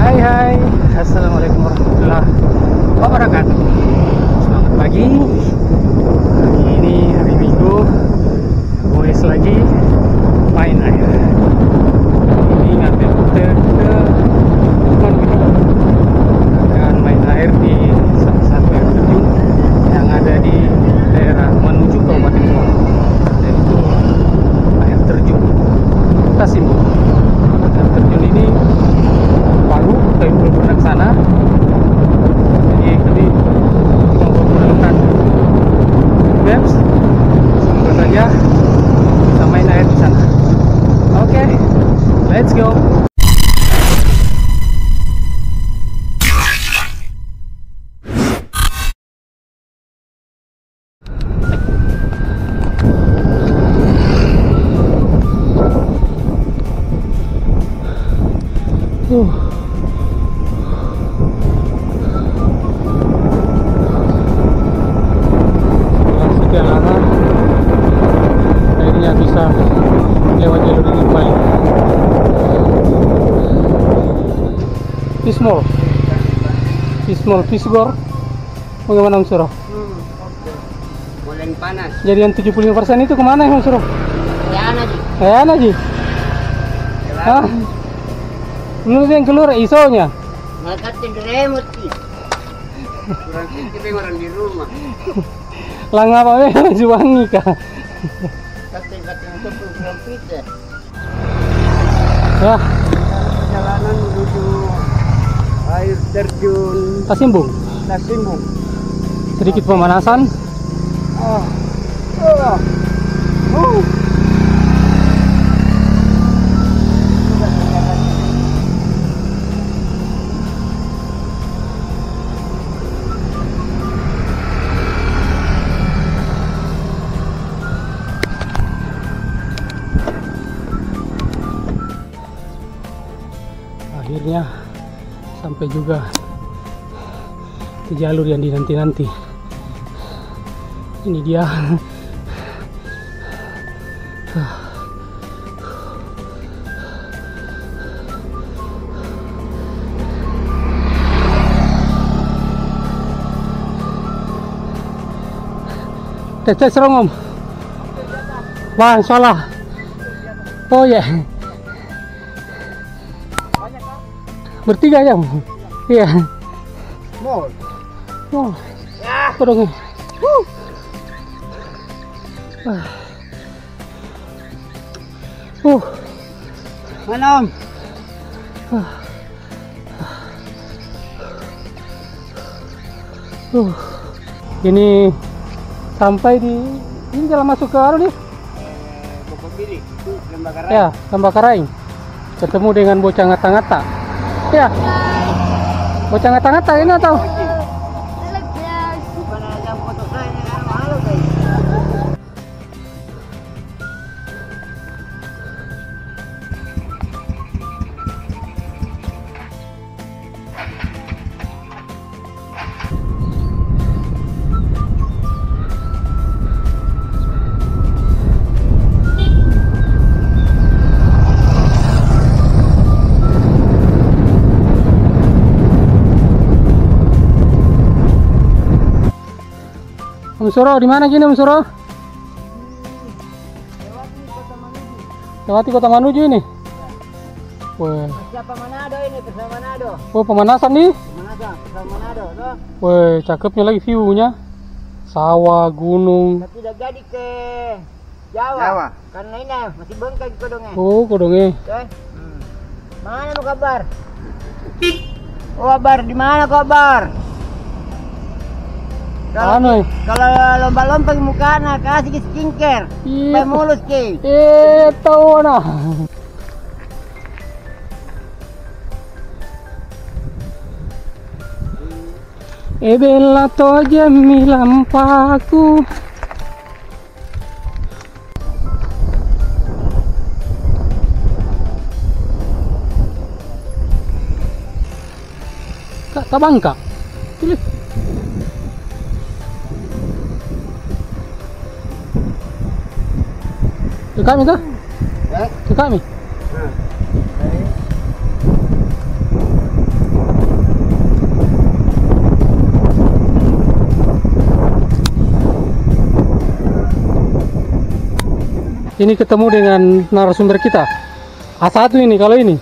Hai, assalamualaikum warahmatullahi wabarakatuh. Selamat pagi. Hari ini hari Minggu. Boys lagi main air. Ini ngambil rute ke Manuju. Akan main air di salah satu air terjun yang ada di daerah Manuju, Kabupaten Muaro. Yaitu air terjun Tasimbung. Air terjun ini baru tapi belum pernah ke sana, jadi tadi cuma menggunakan Maps. Semoga saja bisa main air di sana. Oke, let's go. Akhirnya bisa lewat jalur ini kembali. Pisgor. Bagaimana Om Suroh? Mulai panas. Jadi yang 75% itu kemana Om Suroh? Ya Naji. Hah? Menurut yang keluar isonya? Makatin remote sih. Kurang pikir orang di rumah. Lang apa juwangi kah? Kating-kating untuk kurang pikir. Wah, Perjalanan menuju air terjun Tasimbung. Sedikit pemanasan. Akhirnya sampai juga ke jalur yang dinanti-nanti. Ini dia. Tes serong Om. Wah, insyaallah. Oh ya. Bertiga ya? Iya. Mall. Oh. Kodong. Mana Om? Ini sampai di ini jalan masuk ke nih. Bokopili, Lembakarai. Ya, Lembakarai. Ketemu dengan bocah ngata-ngata. Ya. Bocah ngata-ngata ini atau? Bukan ada foto saya yang halo guys. Om Suroh, di mana gini Om Suroh? Lewati kota Manuju ini. Wah. Siapa Manado ini? Bersama Manado. Oh, pemanasan nih. Manado, bersama Manado, toh. Wah, cakepnya lagi view-nya. Sawah, gunung. Tapi udah jadi ke Jawa. Karena ini masih bengkak kodongnya. Oh, kodongnya. Oke. Mana lu kabar? Oh, kabar di mana kabar? Ano? Kalau lomba-lomba di muka anak kasih ke skincare. Sampai mulus ke. Tahu na. Bella to jamilam paku. Kak tabangka. Pilih. Ke kami tuh? Ke kami? Ini ketemu dengan narasumber kita. A1 ini kalau ini.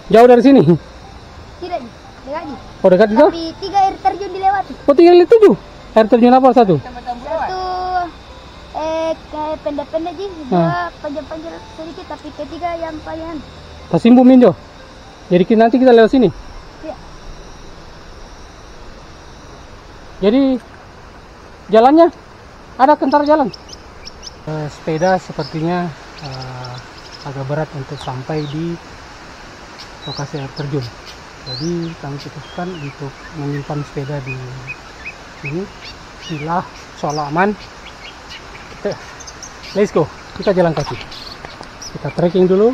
Jauh dari sini. Tidak, dekat di. Oh dekat itu? Tapi 3 air terjun dilewati. Oh 3 air terjun apa satu? Satu kayak pendek-pendek sih, Ah. dua panjang-panjang sedikit, tapi ketiga yang paling Pasimbu Minjo. Jadi nanti kita lewat sini. ya. Jadi jalannya ada kentar jalan. Sepeda sepertinya agak berat untuk sampai di lokasi air terjun. Jadi kami putuskan untuk menyimpan sepeda di sini. Sila soal aman. Let's go. Kita jalan kaki. Kita trekking dulu.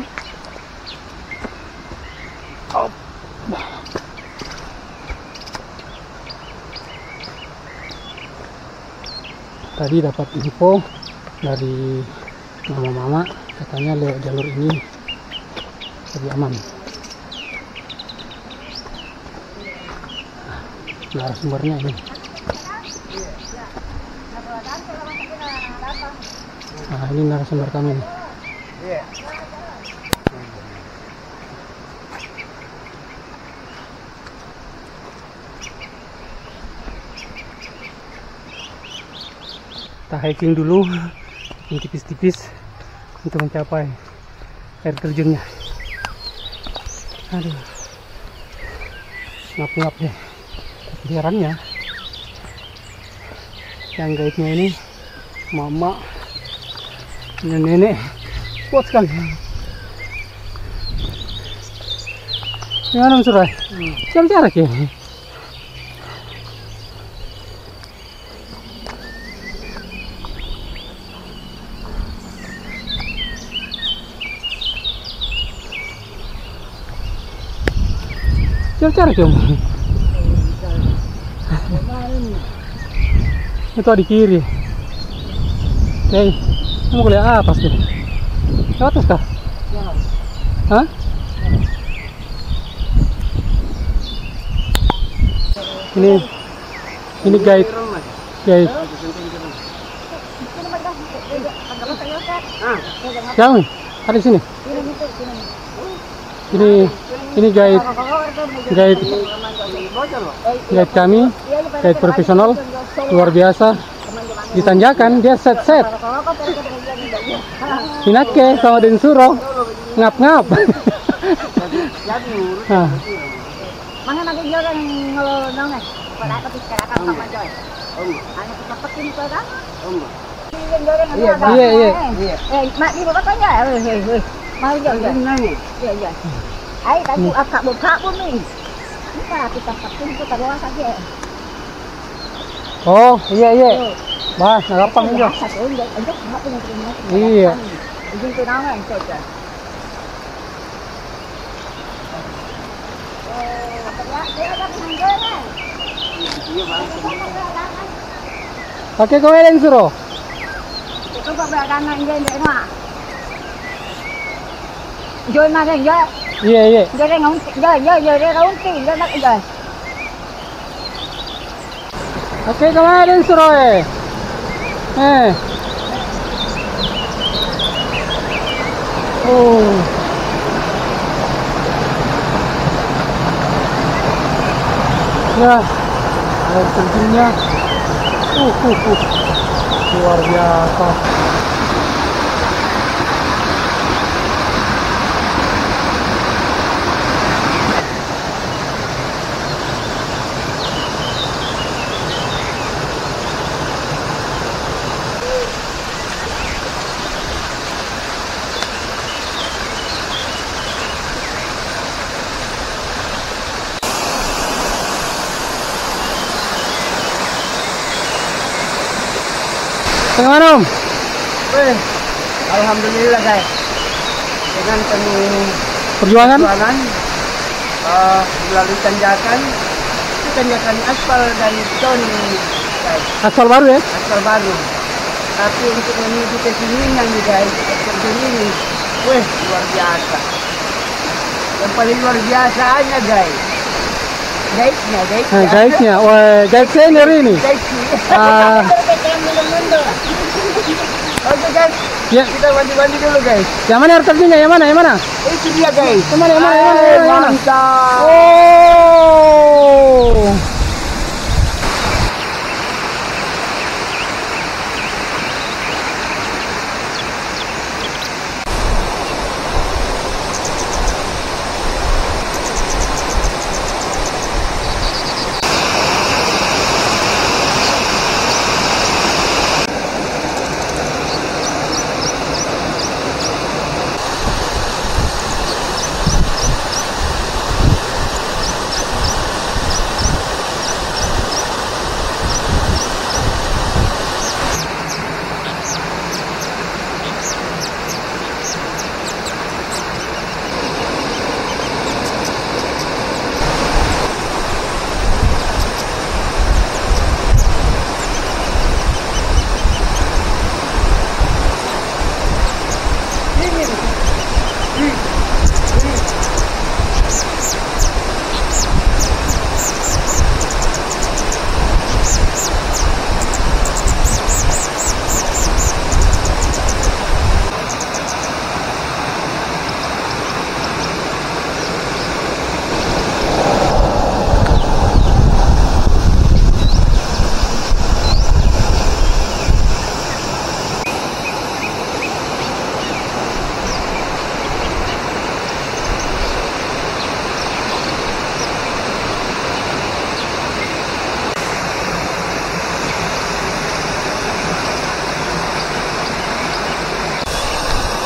Tadi dapat info dari mama-mama, katanya lewat jalur ini lebih aman. Narasumbernya ini. Nah, ini narasumber kami nih. Kita hiking dulu, ini tipis-tipis untuk mencapai air terjunnya. Aduh, ngap-ngap deh. Tapi herannya, yang guide-nya ini mama dan nenek kuat sekali. Gimana Surai? Cara-cara ya? Cara-cara ya? Itu di kiri. Oke, kamu boleh apa sih? Ke atas kah? Hah? Ini guide. Jangan, ada di sini. Ini guide kami, guide profesional, luar biasa. Ditanjakan dia set. Hinake sama Den Suro ngap-ngap. Nah. Mana lagi orang ngelonong nih? Pada aku bicarakan sama Joy. Hanya kita petin ke kan? Iya. Mak di bawah tanya. Mau Joy. Iya. Ai kamu akak buka pun nih. Kita petin ke bawah saja. Oh, iya. Bah, gampang juga. Iya. Izin tunangan saja. Pakai kawelen Suro. Itu berdagangan dia ndek mah. Joy mana Joy? Iya. Joy ngonti, Joy ngonti, Joy nak Joy. Pakai kawelen Suro Oh. Ya, air terjunnya luar biasa. Bagaimana Om? Alhamdulillah guys, dengan penuh Perjuangan? melalui tanjakan aspal dan beton guys, Aspal baru ya? aspal baru. Tapi untuk menuju ke sini yang guys, terjun ini, luar biasa. Yang paling luar biasanya guys, Guide-nya, guide senior ini. guys. Ah. Oke guys, Ya. Kita mandi dulu guys. Yang mana air terjunnya? Yang mana? Yang mana? Itu dia guys. Yang mana? Yang mana? Yang mana? Yang mana? Mantap. Oh.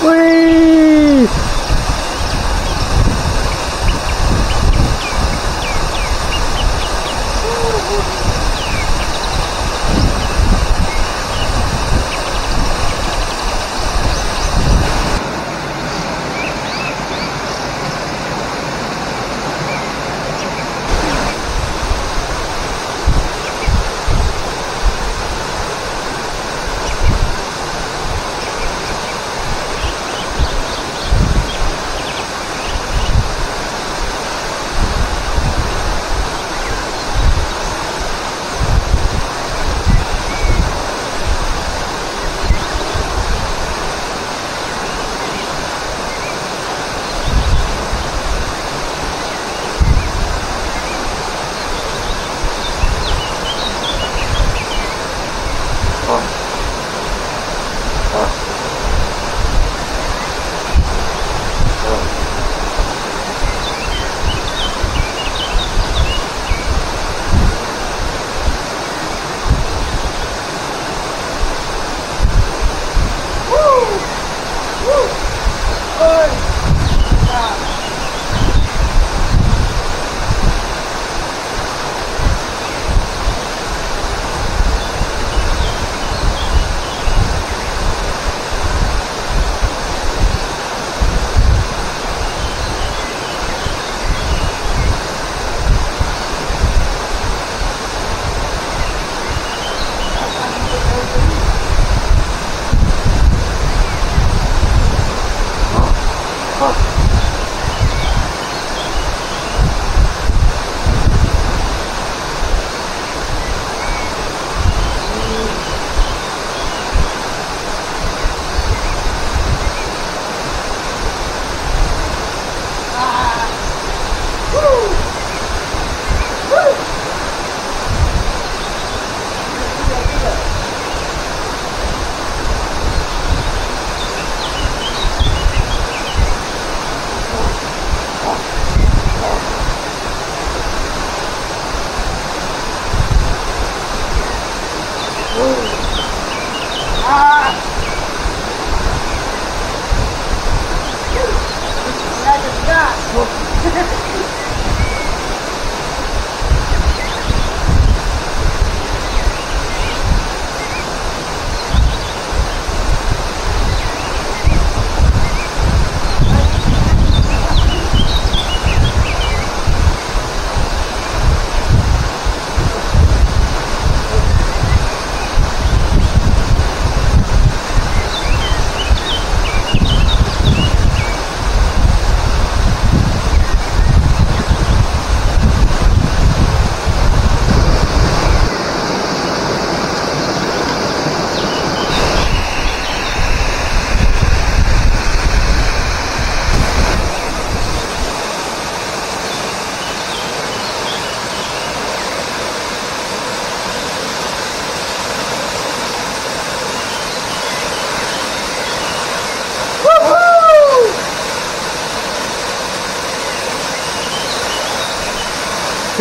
Wih.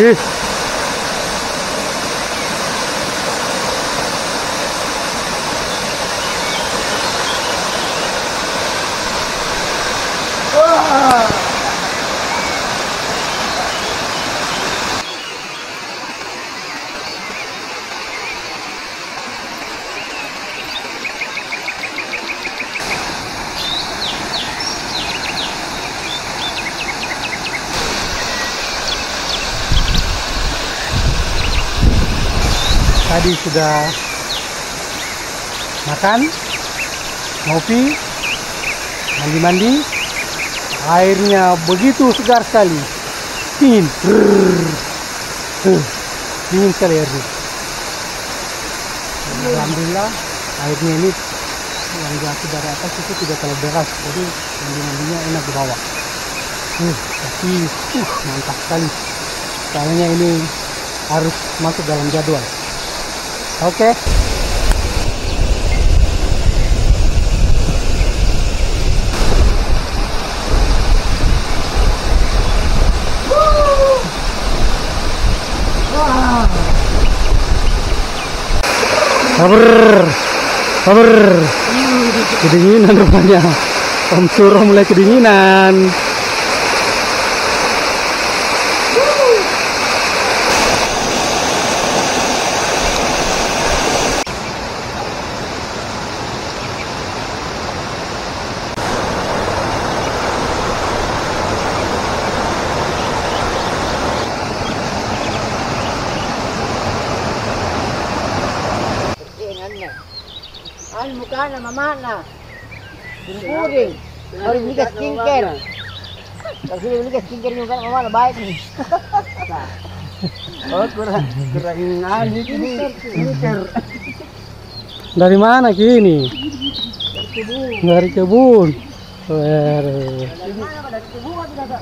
Ih. Tadi sudah makan, ngopi, mandi-mandi, airnya begitu segar sekali, dingin, dingin sekali airnya. Alhamdulillah airnya ini yang jatuh dari atas itu tidak terlalu deras, jadi mandi-mandinya enak di bawah. Tapi mantap sekali. Kayaknya ini harus masuk dalam jadwal. Oke. Sabar. Kedinginan rupanya. Om Suruh mulai kedinginan. Anu bukan mama na. Kuring. Baru beli skincare. Kalau beli skincare juga mama baik nih. Oh, kurang ini. Dari mana kini? Dari kebun. Dari kebun ada.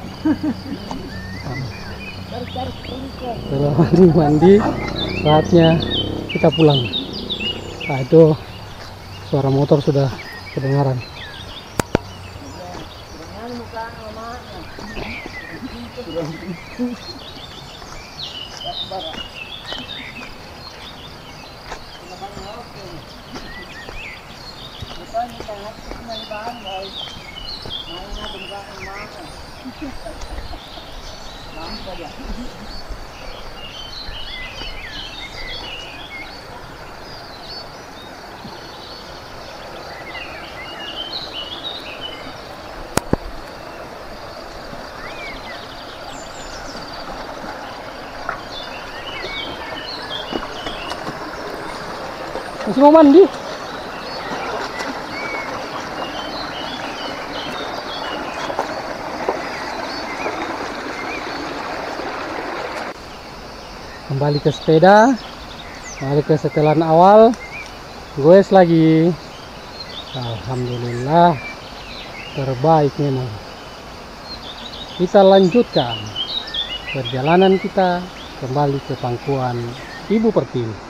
Setelah mandi, saatnya kita pulang. Nah, itu suara motor sudah kedengaran. Masih mau mandi? Kembali ke sepeda, kembali ke setelan awal, goes lagi. Alhamdulillah, terbaik memang. Kita lanjutkan perjalanan kita kembali ke pangkuan Ibu Pertiwi.